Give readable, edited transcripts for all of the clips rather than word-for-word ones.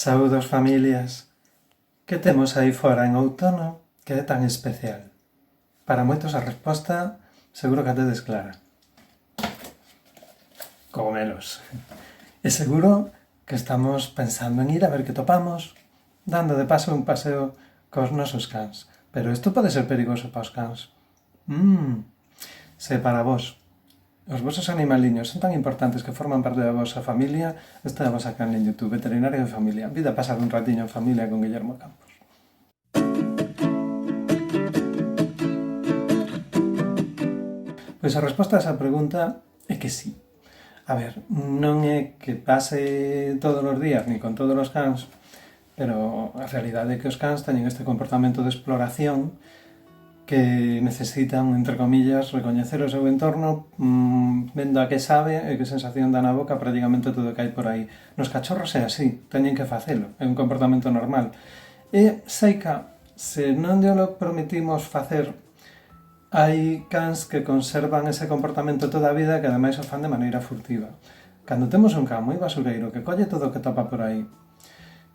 Saúdos familias. Que temos aí fora en outono que é tan especial? Para moitos a resposta seguro que a tedes clara. Cogomelos. E seguro que estamos pensando en ir a ver que topamos, dando de paso un paseo cos nosos cans. Pero isto pode ser perigoso para os cans. Se para vos os vosos animaliños son tan importantes que forman parte da vosa familia, esta é a vosa canle en YouTube, Veterinario de Familia. Vida a pasar un ratiño en familia con Guillermo Campos. Pois a resposta a esa pregunta é que sí. A ver, non é que pase todos os días, ni con todos os cans, pero a realidade é que os cans teñen este comportamento de exploración que necesitan, entre comillas, recoñecer o seu entorno vendo a que sabe e que sensación dá na boca prácticamente todo o que hai por aí. Nos cachorros é así, teñen que facelo, é un comportamento normal. E seica, se non lle lo permitimos facer, hai cans que conservan ese comportamento toda a vida que ademais o fan de maneira furtiva. Cando temos un can moi basureiro que colle todo o que topa por aí,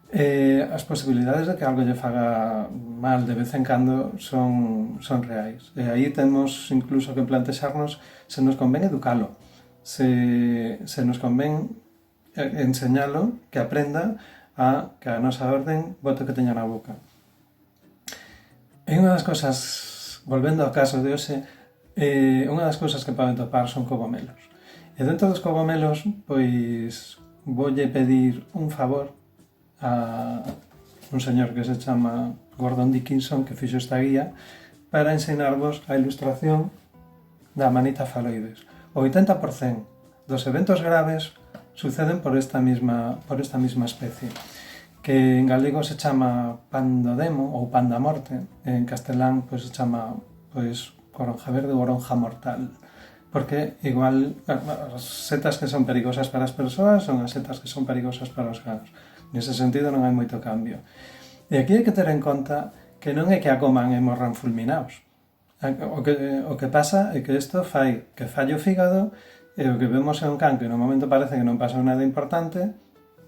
as posibilidades de que algo lle faga mal de vez en cando son reais. E aí temos incluso que plantexarnos se nos convén educalo, se nos convén enseñalo, que aprenda a que a nosa orden bote o que teña na boca. E unha das cosas, volvendo ao caso de hoxe, unha das cousas que poden topar son cogomelos. E dentro dos cogomelos, pois, voulle pedir un favor a un señor que se chama Gordon Dickinson, que fixo esta guía para ensinarvos a ilustración da manita faloides. O 80% dos eventos graves suceden por esta misma especie, que en galego se chama pandodemo ou pandamorte, en castelán pois se chama coronja verde ou oronja mortal, porque igual as setas que son perigosas para as persoas son as setas que son perigosas para os gatos. Nese sentido non hai moito cambio. E aquí hai que ter en conta que non é que a coman e morran fulminados. O que pasa é que isto fai que falle o fígado e o que vemos é un can que no momento parece que non pasou nada importante,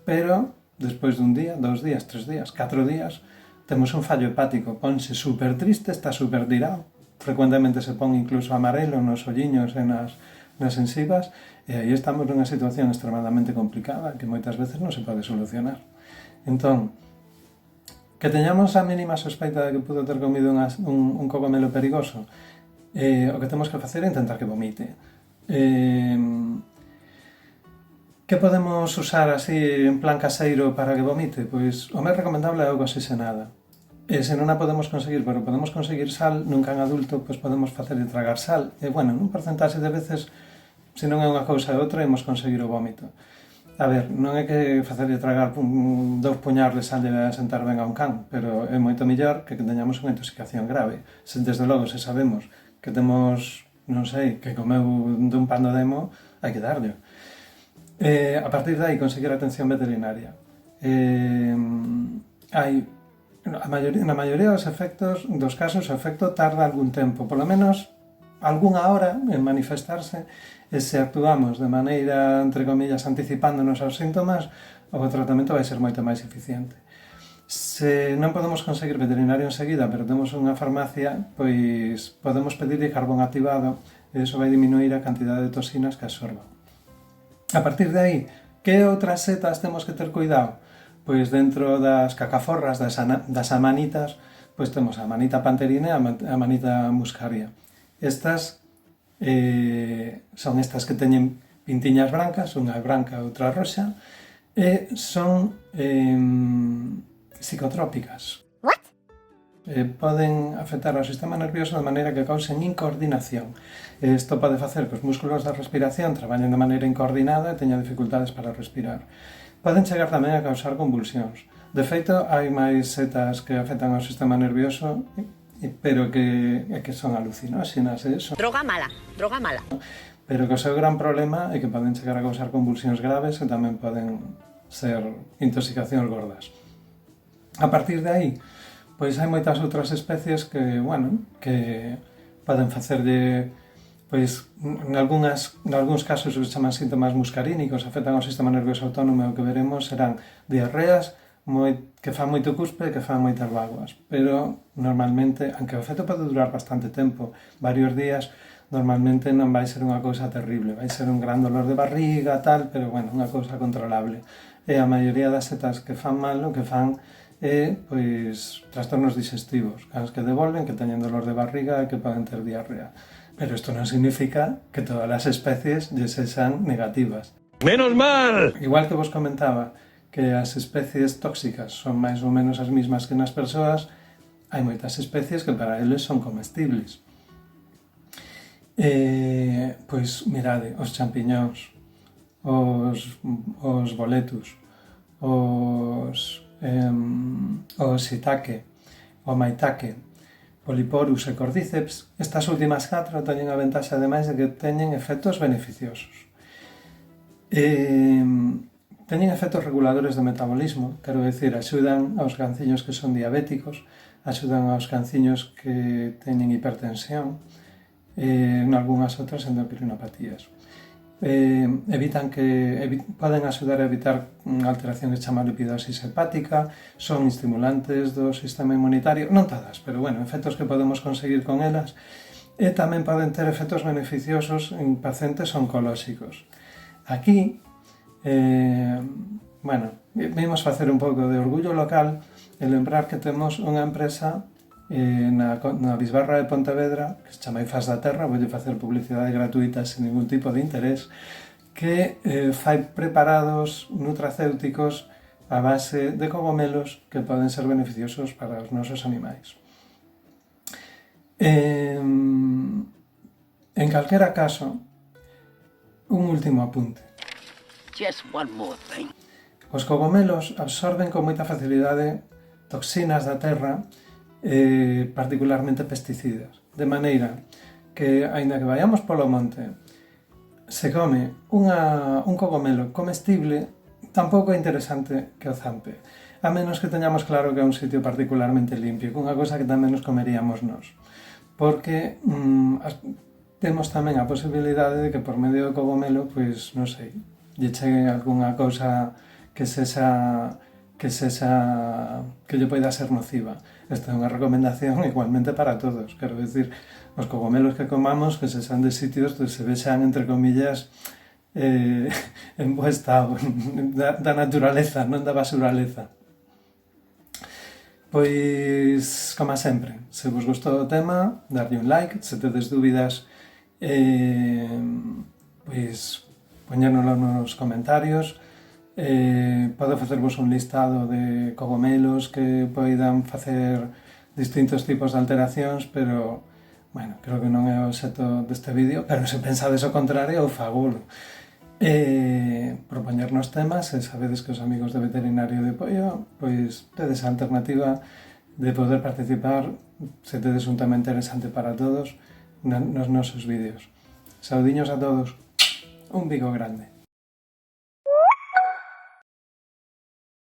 pero despois dun día, 2 días, 3 días, 4 días, temos un fallo hepático, ponse super triste, está super tirado, frecuentemente se pon incluso amarelo nos olliños e nas sensivas, e aí estamos nunha situación extremadamente complicada que moitas veces non se pode solucionar. Entón, que teñamos a mínima sospeita de que pudo ter comido un cogomelo perigoso, o que temos que facer é intentar que vomite. Que podemos usar así en plan caseiro para que vomite? Pois o máis recomendable é auga oxigenada. E se non a podemos conseguir, pero podemos conseguir sal, nun can adulto, pois podemos facerlle tragar sal. E, bueno, nun porcentaxe de veces, se non é unha cousa ou outra, imos conseguir o vómito. A ver, non é que facerlle tragar 2 puñados de sal lle sentar ben a un can, pero é moito mellor que teñamos unha intoxicación grave. Desde logo, se sabemos que temos, non sei, que comeu dun pandodemo, hai que darlle. A partir de aí, conseguir atención veterinaria. Na maioría dos casos, o efecto tarda algún tempo, polo menos algunha hora en manifestarse, e se actuamos de maneira, entre comillas, anticipándonos aos síntomas, o tratamento vai ser moito máis eficiente. Se non podemos conseguir veterinario enseguida, pero temos unha farmacia, pois podemos pedirle carbón activado e iso vai diminuir a cantidade de toxinas que absorban. A partir de aí, que outras setas temos que ter cuidado? Pois dentro das cacaforras, das amanitas, pois temos a amanita panterina e a amanita muscaria. Estas son estas que teñen pintiñas brancas, unha é branca e outra roxa, e son psicotrópicas. What? Poden afectar ao sistema nervioso de maneira que causen incoordinación. Isto pode facer que os músculos da respiración traballen de maneira incoordinada e teñan dificultades para respirar. Poden chegar tamén a causar convulsións. De feito, hai máis setas que afectan ao sistema nervioso, pero que son alucinóxenas, Droga mala, droga mala. pero que o seu gran problema é que poden chegar a causar convulsións graves e tamén poden ser intoxicacións gordas. A partir de aí, pois hai moitas outras especies que, que poden facerlle, pois, nalgúns casos se chaman síntomas muscarínicos, afectan ao sistema nervioso autónomo e o que veremos serán diarreas, que fan moito cuspe e que fan moitas vaguas, pero normalmente, aunque o efecto pode durar bastante tempo, varios días, normalmente non vai ser unha cousa terrible, vai ser un gran dolor de barriga, tal, pero bueno, unha cousa controlable. E a maioría das setas que fan mal, o que fan é, pois, trastornos digestivos, cans que devolven, que teñen dolor de barriga e que poden ter diarrea. Pero isto non significa que todas as especies lle sexan negativas. ¡Menos mal! Igual que vos comentaba que as especies tóxicas son máis ou menos as mismas que nas persoas, hai moitas especies que para eles son comestibles. Pois mirade, os champiñóns, os boletus, os shiitake, o maitake, Polyporus e Cordyceps, estas últimas 4 teñen a ventaxa ademais de que teñen efectos beneficiosos. Teñen efectos reguladores do metabolismo, quero dicir, axudan aos ganciños que son diabéticos, axudan aos ganciños que teñen hipertensión, en algunhas outras endocrinopatías. Poden axudar a evitar unha alteración que chama lipidosis hepática, son estimulantes do sistema inmunitario, non todas, pero bueno, efectos que podemos conseguir con elas, e tamén poden ter efectos beneficiosos en pacientes oncolóxicos. Aquí, vimos facer un pouco de orgullo local e lembrar que temos unha empresa na Bisbarra de Pontevedra, que se chama Ifas da Terra, voulle facer publicidade gratuita sen ningún tipo de interés, que fai preparados nutracéuticos a base de cogomelos que poden ser beneficiosos para os nosos animais. En calquera caso, un último apunte. Just one more thing. Os cogomelos absorben con moita facilidade toxinas da terra, particularmente pesticidas, de maneira que, aínda que vayamos polo monte, se come un cogomelo comestible, tampouco é interesante que o zampe, a menos que teñamos claro que é un sitio particularmente limpio, que unha cosa que tamén nos comeríamos nós, porque temos tamén a posibilidade de que por medio do cogomelo, pois, non sei, lle chegue algunha cousa que lle poida ser nociva. Esta é unha recomendación igualmente para todos. Quero dicir, os cogomelos que comamos que se sean de sitios que se vexan, entre comillas, en bo estado, da naturaleza, non da basuraleza. Pois, como sempre, se vos gustou o tema, darlle un like, se tedes dúbidas, pois, poñénolo nos comentarios. Podo facervos un listado de cogomelos que poidan facer distintos tipos de alteracións, pero, bueno, creo que non é o obxecto deste vídeo, pero se pensades o contrario, eu fagolo. Propoñernos temas, e sabedes que os amigos de Veterinario de Poio, pois, tedes a alternativa de poder participar, se tedes un tema interesante para todos, nos nosos vídeos. Saudiños a todos, un bico grande.